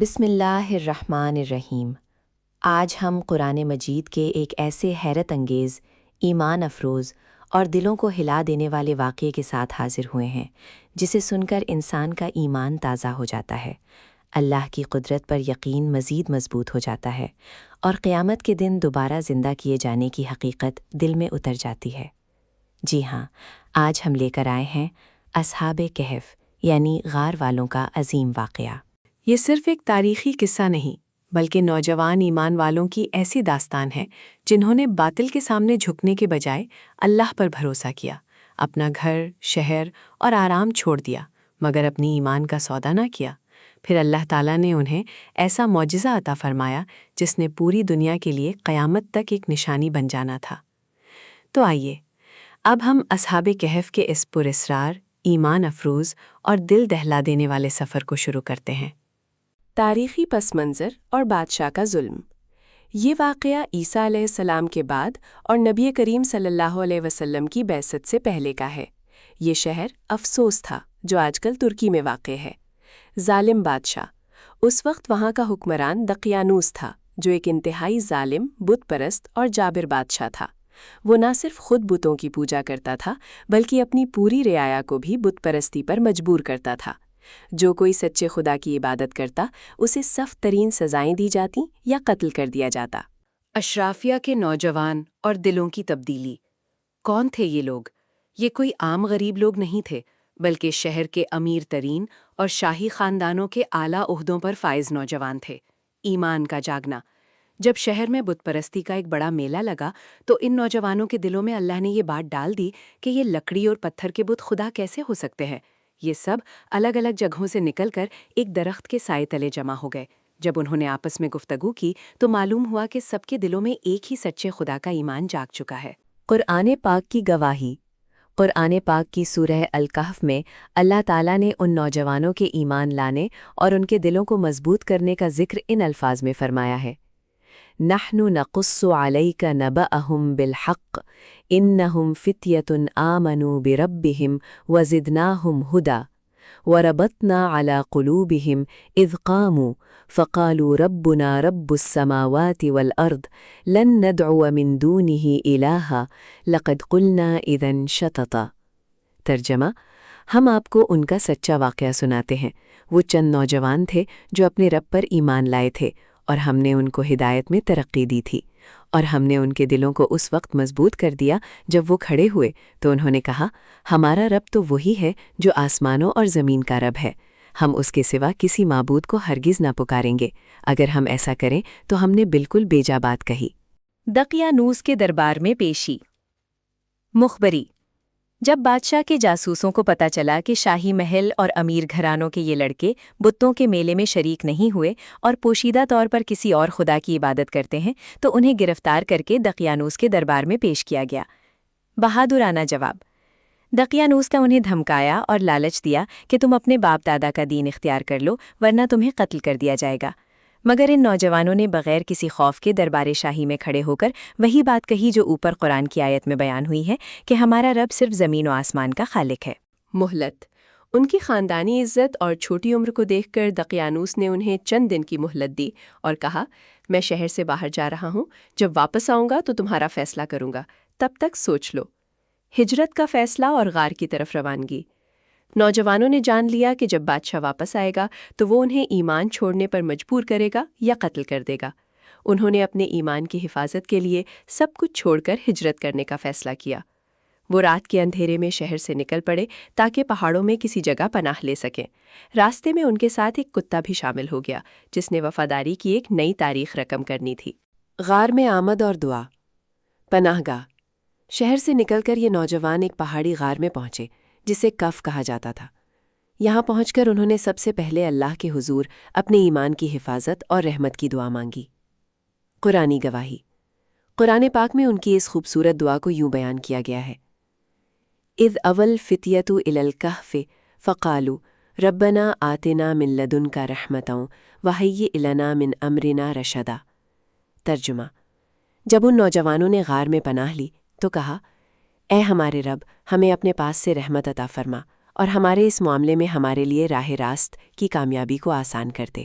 بسم اللہ الرحمن الرحیم۔ آج ہم قرآن مجید کے ایک ایسے حیرت انگیز، ایمان افروز اور دلوں کو ہلا دینے والے واقعے کے ساتھ حاضر ہوئے ہیں جسے سن کر انسان کا ایمان تازہ ہو جاتا ہے، اللہ کی قدرت پر یقین مزید مضبوط ہو جاتا ہے اور قیامت کے دن دوبارہ زندہ کیے جانے کی حقیقت دل میں اتر جاتی ہے۔ جی ہاں، آج ہم لے کر آئے ہیں اصحاب کہف یعنی غار والوں کا عظیم واقعہ۔ یہ صرف ایک تاریخی قصہ نہیں بلکہ نوجوان ایمان والوں کی ایسی داستان ہے جنہوں نے باطل کے سامنے جھکنے کے بجائے اللہ پر بھروسہ کیا، اپنا گھر، شہر اور آرام چھوڑ دیا مگر اپنی ایمان کا سودا نہ کیا۔ پھر اللہ تعالیٰ نے انہیں ایسا معجزہ عطا فرمایا جس نے پوری دنیا کے لیے قیامت تک ایک نشانی بن جانا تھا۔ تو آئیے اب ہم اصحاب کہف کے اس پراسرار، ایمان افروز اور دل دہلا دینے والے سفر کو شروع کرتے ہیں۔ تاریخی پس منظر اور بادشاہ کا ظلم۔ یہ واقعہ عیسیٰ علیہ السلام کے بعد اور نبی کریم صلی اللہ علیہ وسلم کی بعثت سے پہلے کا ہے۔ یہ شہر افسوس تھا جو آج کل ترکی میں واقع ہے۔ ظالم بادشاہ۔ اس وقت وہاں کا حکمران دقیانوس تھا جو ایک انتہائی ظالم، بت پرست اور جابر بادشاہ تھا۔ وہ نہ صرف خود بتوں کی پوجا کرتا تھا بلکہ اپنی پوری رعایا کو بھی بت پرستی پر مجبور کرتا تھا۔ جو کوئی سچے خدا کی عبادت کرتا اسے سخت ترین سزائیں دی جاتی یا قتل کر دیا جاتا۔ اشرافیہ کے نوجوان اور دلوں کی تبدیلی۔ کون تھے یہ لوگ؟ یہ کوئی عام غریب لوگ نہیں تھے بلکہ شہر کے امیر ترین اور شاہی خاندانوں کے اعلیٰ عہدوں پر فائز نوجوان تھے۔ ایمان کا جاگنا۔ جب شہر میں بت پرستی کا ایک بڑا میلہ لگا تو ان نوجوانوں کے دلوں میں اللہ نے یہ بات ڈال دی کہ یہ لکڑی اور پتھر کے بت خدا کیسے ہو سکتے ہیں۔ یہ سب الگ الگ جگہوں سے نکل کر ایک درخت کے سائے تلے جمع ہو گئے۔ جب انہوں نے آپس میں گفتگو کی تو معلوم ہوا کہ سب کے دلوں میں ایک ہی سچے خدا کا ایمان جاگ چکا ہے۔ قرآن پاک کی گواہی۔ قرآن پاک کی سورہ الکہف میں اللہ تعالیٰ نے ان نوجوانوں کے ایمان لانے اور ان کے دلوں کو مضبوط کرنے کا ذکر ان الفاظ میں فرمایا ہے۔ نحن نقص عليك نبأهم بالحق إنهم فتية آمنوا بربهم وزدناهم هدى وربطنا على قلوبهم إذ قاموا فقالوا ربنا رب السماوات والأرض لن ندعو من دونه إلها لقد قلنا إذا شططا۔ ترجمہ: ہم آپ کو ان کا سچا واقعہ سناتے ہیں۔ وہ چند نوجوان تھے جو اپنے رب پر ایمان لائے تھے اور ہم نے ان کو ہدایت میں ترقی دی تھی، اور ہم نے ان کے دلوں کو اس وقت مضبوط کر دیا جب وہ کھڑے ہوئے تو انہوں نے کہا، ہمارا رب تو وہی ہے جو آسمانوں اور زمین کا رب ہے، ہم اس کے سوا کسی معبود کو ہرگز نہ پکاریں گے۔ اگر ہم ایسا کریں تو ہم نے بالکل بیجا بات کہی۔ دقیانوس کے دربار میں پیشی۔ مخبری۔ جب بادشاہ کے جاسوسوں کو پتہ چلا کہ شاہی محل اور امیر گھرانوں کے یہ لڑکے بتوں کے میلے میں شریک نہیں ہوئے اور پوشیدہ طور پر کسی اور خدا کی عبادت کرتے ہیں تو انہیں گرفتار کر کے دقیانوس کے دربار میں پیش کیا گیا۔ بہادرانہ جواب۔ دقیانوس کا انہیں دھمکایا اور لالچ دیا کہ تم اپنے باپ دادا کا دین اختیار کر لو ورنہ تمہیں قتل کر دیا جائے گا، مگر ان نوجوانوں نے بغیر کسی خوف کے دربار شاہی میں کھڑے ہو کر وہی بات کہی جو اوپر قرآن کی آیت میں بیان ہوئی ہے کہ ہمارا رب صرف زمین و آسمان کا خالق ہے۔ مہلت۔ ان کی خاندانی عزت اور چھوٹی عمر کو دیکھ کر دقیانوس نے انہیں چند دن کی مہلت دی اور کہا، میں شہر سے باہر جا رہا ہوں، جب واپس آؤں گا تو تمہارا فیصلہ کروں گا، تب تک سوچ لو۔ ہجرت کا فیصلہ اور غار کی طرف روانگی۔ نوجوانوں نے جان لیا کہ جب بادشاہ واپس آئے گا تو وہ انہیں ایمان چھوڑنے پر مجبور کرے گا یا قتل کر دے گا۔ انہوں نے اپنے ایمان کی حفاظت کے لیے سب کچھ چھوڑ کر ہجرت کرنے کا فیصلہ کیا۔ وہ رات کے اندھیرے میں شہر سے نکل پڑے تاکہ پہاڑوں میں کسی جگہ پناہ لے سکیں۔ راستے میں ان کے ساتھ ایک کتا بھی شامل ہو گیا جس نے وفاداری کی ایک نئی تاریخ رقم کرنی تھی۔ غار میں آمد اور دعا۔ پناہ گاہ۔ شہر سے نکل کر یہ نوجوان ایک پہاڑی غار میں پہنچے جسے کف کہا جاتا تھا۔ یہاں پہنچ کر انہوں نے سب سے پہلے اللہ کے حضور اپنے ایمان کی حفاظت اور رحمت کی دعا مانگی۔ قرآنی گواہی۔ قرآن پاک میں ان کی اس خوبصورت دعا کو یوں بیان کیا گیا ہے، اذ اول فتیۃ الی الکہف فقالوا ربنا آتنا من لدنک رحمۃ وہیئ لنا من امرنا رشدا۔ ترجمہ: جب ان نوجوانوں نے غار میں پناہ لی تو کہا، اے ہمارے رب، ہمیں اپنے پاس سے رحمت عطا فرما اور ہمارے اس معاملے میں ہمارے لیے راہ راست کی کامیابی کو آسان کر دے۔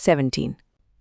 17।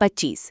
25।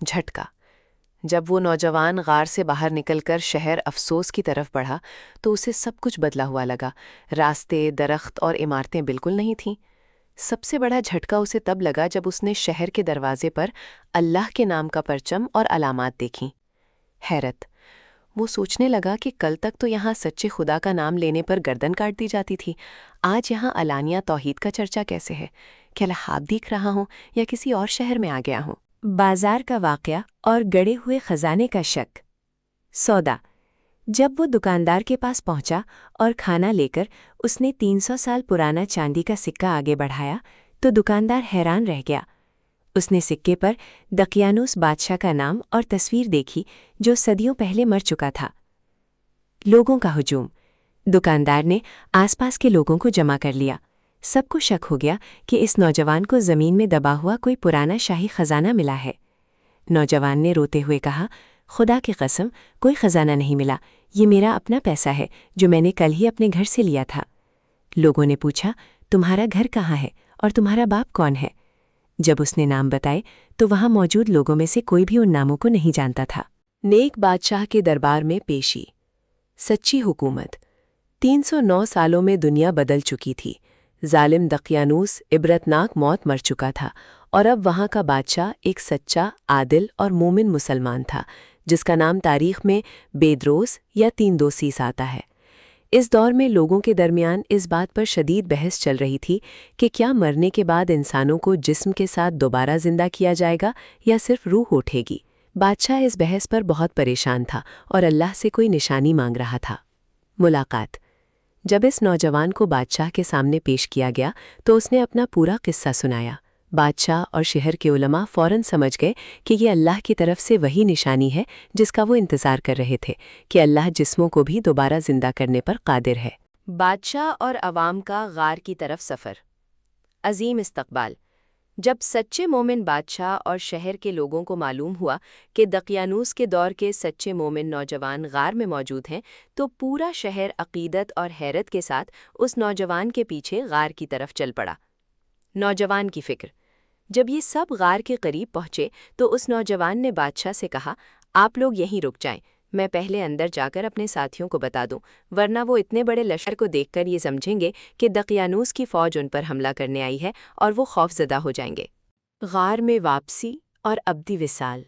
جھٹکا۔ جب وہ نوجوان غار سے باہر نکل کر شہر افسوس کی طرف بڑھا تو اسے سب کچھ بدلا ہوا لگا۔ راستے، درخت اور عمارتیں بالکل نہیں تھیں۔ سب سے بڑا جھٹکا اسے تب لگا جب اس نے شہر کے دروازے پر اللہ کے نام کا پرچم اور علامات دیکھیں۔ حیرت۔ وہ سوچنے لگا کہ کل تک تو یہاں سچے خدا کا نام لینے پر گردن کاٹ دی جاتی تھی، آج یہاں علانیہ توحید کا چرچا کیسے ہے؟ کیا لحاظ دیکھ رہا ہوں یا کسی اور شہر میں آ گیا ہوں؟ بازار کا واقعہ اور گڑے ہوئے خزانے کا شک۔ سودا۔ جب وہ دکاندار کے پاس پہنچا اور کھانا لے کر اس نے 300 سال پرانا چاندی کا سکہ آگے بڑھایا تو دکاندار حیران رہ گیا۔ اس نے سکے پر دقیانوس بادشاہ کا نام اور تصویر دیکھی جو صدیوں پہلے مر چکا تھا۔ لوگوں کا ہجوم۔ دکاندار نے آس پاس کے لوگوں کو جمع کر لیا۔ سب کو شک ہو گیا کہ اس نوجوان کو زمین میں دبا ہوا کوئی پرانا شاہی خزانہ ملا ہے۔ نوجوان نے روتے ہوئے کہا، خدا کی قسم کوئی خزانہ نہیں ملا، یہ میرا اپنا پیسہ ہے جو میں نے کل ہی اپنے گھر سے لیا تھا۔ لوگوں نے پوچھا، تمہارا گھر کہاں ہے اور تمہارا باپ کون ہے؟ جب اس نے نام بتائے تو وہاں موجود لوگوں میں سے کوئی بھی ان ناموں کو نہیں جانتا تھا۔ نیک بادشاہ کے دربار میں پیشی۔ سچی حکومت۔ 309 سالوں میں دنیا بدل چکی تھی۔ ظالم دقیانوس عبرتناک موت مر چکا تھا اور اب وہاں کا بادشاہ ایک سچا، عادل اور مومن مسلمان تھا جس کا نام تاریخ میں بیدروس یا تیندوسیس آتا ہے۔ اس دور میں لوگوں کے درمیان اس بات پر شدید بحث چل رہی تھی کہ کیا مرنے کے بعد انسانوں کو جسم کے ساتھ دوبارہ زندہ کیا جائے گا یا صرف روح اٹھے گی۔ بادشاہ اس بحث پر بہت پریشان تھا اور اللہ سے کوئی نشانی مانگ رہا تھا۔ ملاقات۔ جب اس نوجوان کو بادشاہ کے سامنے پیش کیا گیا تو اس نے اپنا پورا قصہ سنایا۔ بادشاہ اور شہر کے علماء فوراً سمجھ گئے کہ یہ اللہ کی طرف سے وہی نشانی ہے جس کا وہ انتظار کر رہے تھے کہ اللہ جسموں کو بھی دوبارہ زندہ کرنے پر قادر ہے۔ بادشاہ اور عوام کا غار کی طرف سفر۔ عظیم استقبال۔ جب سچے مومن بادشاہ اور شہر کے لوگوں کو معلوم ہوا کہ دقیانوس کے دور کے سچے مومن نوجوان غار میں موجود ہیں تو پورا شہر عقیدت اور حیرت کے ساتھ اس نوجوان کے پیچھے غار کی طرف چل پڑا۔ نوجوان کی فکر۔ جب یہ سب غار کے قریب پہنچے تو اس نوجوان نے بادشاہ سے کہا، آپ لوگ یہیں رک جائیں، میں پہلے اندر جا کر اپنے ساتھیوں کو بتا دوں، ورنہ وہ اتنے بڑے لشکر کو دیکھ کر یہ سمجھیں گے کہ دقیانوس کی فوج ان پر حملہ کرنے آئی ہے اور وہ خوف زدہ ہو جائیں گے۔ غار میں واپسی اور ابدی وصال۔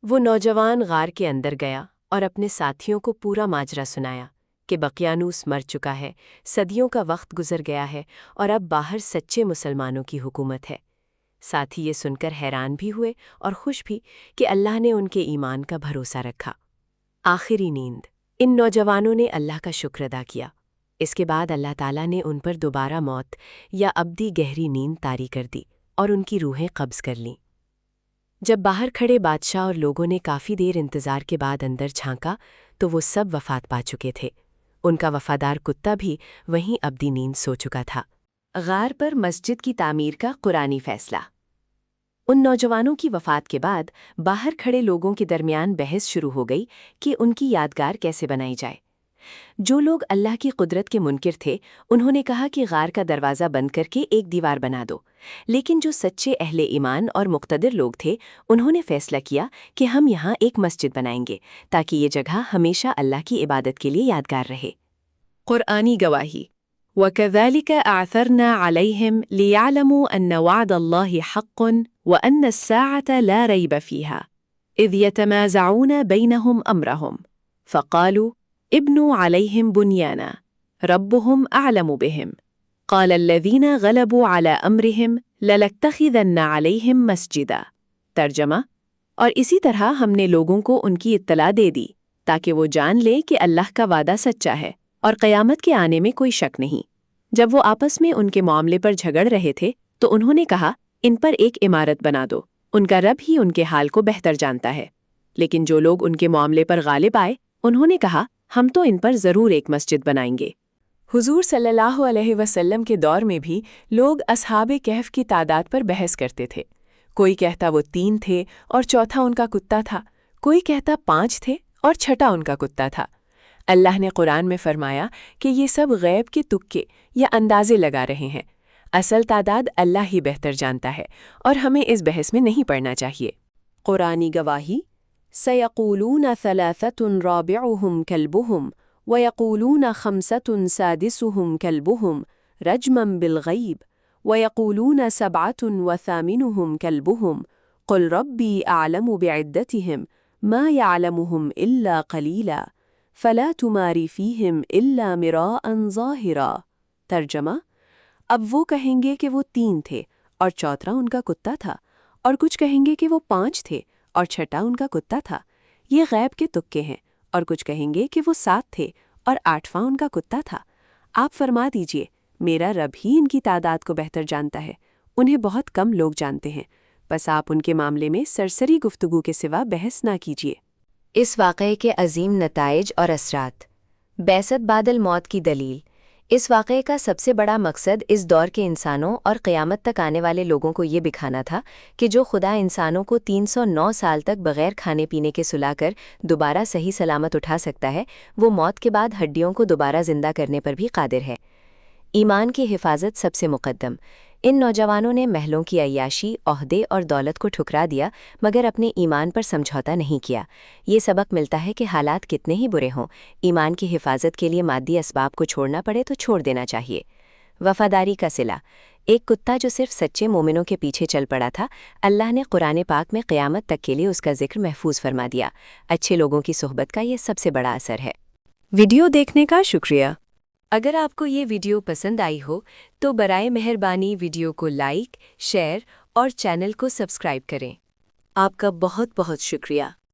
وہ نوجوان غار کے اندر گیا اور اپنے ساتھیوں کو پورا ماجرا سنایا کہ دقیانوس مر چکا ہے، صدیوں کا وقت گزر گیا ہے اور اب باہر سچے مسلمانوں کی حکومت ہے۔ ساتھی یہ سن کر حیران بھی ہوئے اور خوش بھی کہ اللہ نے ان کے ایمان کا بھروسہ رکھا۔ آخری نیند۔ ان نوجوانوں نے اللہ کا شکر ادا کیا۔ اس کے بعد اللہ تعالیٰ نے ان پر دوبارہ موت یا ابدی گہری نیند طاری کر دی اور ان کی روحیں قبض کر لیں۔ جب باہر کھڑے بادشاہ اور لوگوں نے کافی دیر انتظار کے بعد اندر جھانکا تو وہ سب وفات پا چکے تھے۔ ان کا وفادار کتا بھی وہیں ابدی نیند سو چکا تھا۔ غار پر مسجد کی تعمیر کا قرآنی فیصلہ۔ ان نوجوانوں کی وفات کے بعد باہر کھڑے لوگوں کے درمیان بحث شروع ہو گئی کہ ان کی یادگار کیسے بنائی جائے۔ جو لوگ اللہ کی قدرت کے منکر تھے انہوں نے کہا کہ غار کا دروازہ بند کر کے ایک دیوار بنا دو، لیکن جو سچے اہل ایمان اور مقتدر لوگ تھے انہوں نے فیصلہ کیا کہ ہم یہاں ایک مسجد بنائیں گے تاکہ یہ جگہ ہمیشہ اللہ کی عبادت کے لیے یادگار رہے۔ قرآنی گواہی۔ وَكَذَلِكَ أَعْثَرْنَا عَلَيْهِمْ لِيَعْلَمُوا أَنَّ وَعْدَ اللَّهِ حَقٌّ وَأَنَّ السَّاعَةَ لَا رَيْبَ فِيهَا إِذْ يَتَمَازَعُونَ بَيْنَهُمْ أَمْرَهُمْ فَقَالُوا ابْنُوا عَلَيْهِمْ بُنْيَانًا رَبُّهُمْ أَعْلَمُ بِهِمْ قَالَ الَّذِينَ غَلَبُوا عَلَى أَمْرِهِمْ لَنَتَّخِذَنَّ عَلَيْهِمْ مَسْجِدًا۔ ترجمہ۔ اور اسی طرح ہم نے لوگوں کو ان کی اطلاع دے دی تاکہ وہ جان لیں کہ اللہ کا وعدہ سچا ہے اور قیامت کے آنے میں کوئی شک نہیں۔ جب وہ آپس میں ان کے معاملے پر جھگڑ رہے تھے تو انہوں نے کہا، ان پر ایک عمارت بنا دو، ان کا رب ہی ان کے حال کو بہتر جانتا ہے۔ لیکن جو لوگ ان کے معاملے پر غالب آئے انہوں نے کہا، ہم تو ان پر ضرور ایک مسجد بنائیں گے۔ حضور صلی اللہ علیہ وسلم کے دور میں بھی لوگ اصحاب کہف کی تعداد پر بحث کرتے تھے۔ کوئی کہتا وہ 3 تھے اور چوتھا ان کا کتا تھا، کوئی کہتا 5 تھے اور چھٹا ان کا کتا تھا۔ اللہ نے قرآن میں فرمایا کہ یہ سب غیب کے تکے یا اندازے لگا رہے ہیں۔ اصل تعداد اللہ ہی بہتر جانتا ہے اور ہمیں اس بحث میں نہیں پڑنا چاہیے۔ قرآنی گواہی سَيَقُولُونَ ثَلَاثَةٌ رَابِعُهُمْ كَلْبُهُمْ وَيَقُولُونَ خَمْسَةٌ سَادِسُهُمْ كَلْبُهُمْ رَجْمًا بِالْغَيْبِ وَيَقُولُونَ سَبْعَةٌ وَثَامِنُهُمْ كَلْبُهُمْ قُلْ رَبِّي أَعْلَمُ بِعِدَّتِهِمْ مَا يَعْلَمُهُمْ إِلَّا قَلِيلًا فَلَا تُمَارِ فِيهِمْ إِلَّا مِرَاءً ظَاهِرًا۔ ترجمہ: اب وہ کہیں گے کہ وہ 3 تھے اور چوتھا ان کا کتا تھا، اور کچھ کہیں گے کہ وہ 5 تھے اور چھٹا ان کا کتا تھا۔ یہ غیب کے تکے ہیں۔ اور کچھ کہیں گے کہ وہ 7 تھے اور 8واں ان کا کتا تھا۔ آپ فرما دیجئے، میرا رب ہی ان کی تعداد کو بہتر جانتا ہے، انہیں بہت کم لوگ جانتے ہیں، بس آپ ان کے معاملے میں سرسری گفتگو کے سوا بحث نہ کیجیے۔ اس واقعے کے عظیم نتائج اور اثرات۔ بعثت بعد الموت کی دلیل۔ اس واقعے کا سب سے بڑا مقصد اس دور کے انسانوں اور قیامت تک آنے والے لوگوں کو یہ دکھانا تھا کہ جو خدا انسانوں کو 309 سال تک بغیر کھانے پینے کے سلا کر دوبارہ صحیح سلامت اٹھا سکتا ہے، وہ موت کے بعد ہڈیوں کو دوبارہ زندہ کرنے پر بھی قادر ہے۔ ایمان کی حفاظت سب سے مقدم۔ ان نوجوانوں نے محلوں کی عیاشی، عہدے اور دولت کو ٹھکرا دیا، مگر اپنے ایمان پر سمجھوتا نہیں کیا۔ یہ سبق ملتا ہے کہ حالات کتنے ہی برے ہوں، ایمان کی حفاظت کے لیے مادی اسباب کو چھوڑنا پڑے تو چھوڑ دینا چاہیے۔ وفاداری کا صلہ۔ ایک کتا جو صرف سچے مومنوں کے پیچھے چل پڑا تھا، اللہ نے قرآن پاک میں قیامت تک کے لیے اس کا ذکر محفوظ فرما دیا۔ اچھے لوگوں کی صحبت کا یہ سب سے بڑا اثر ہے۔ ویڈیو دیکھنے کا شکریہ۔ اگر آپ کو یہ ویڈیو پسند آئی ہو تو برائے مہربانی ویڈیو کو لائک، شیئر اور چینل کو سبسکرائب کریں۔ آپ کا بہت بہت شکریہ۔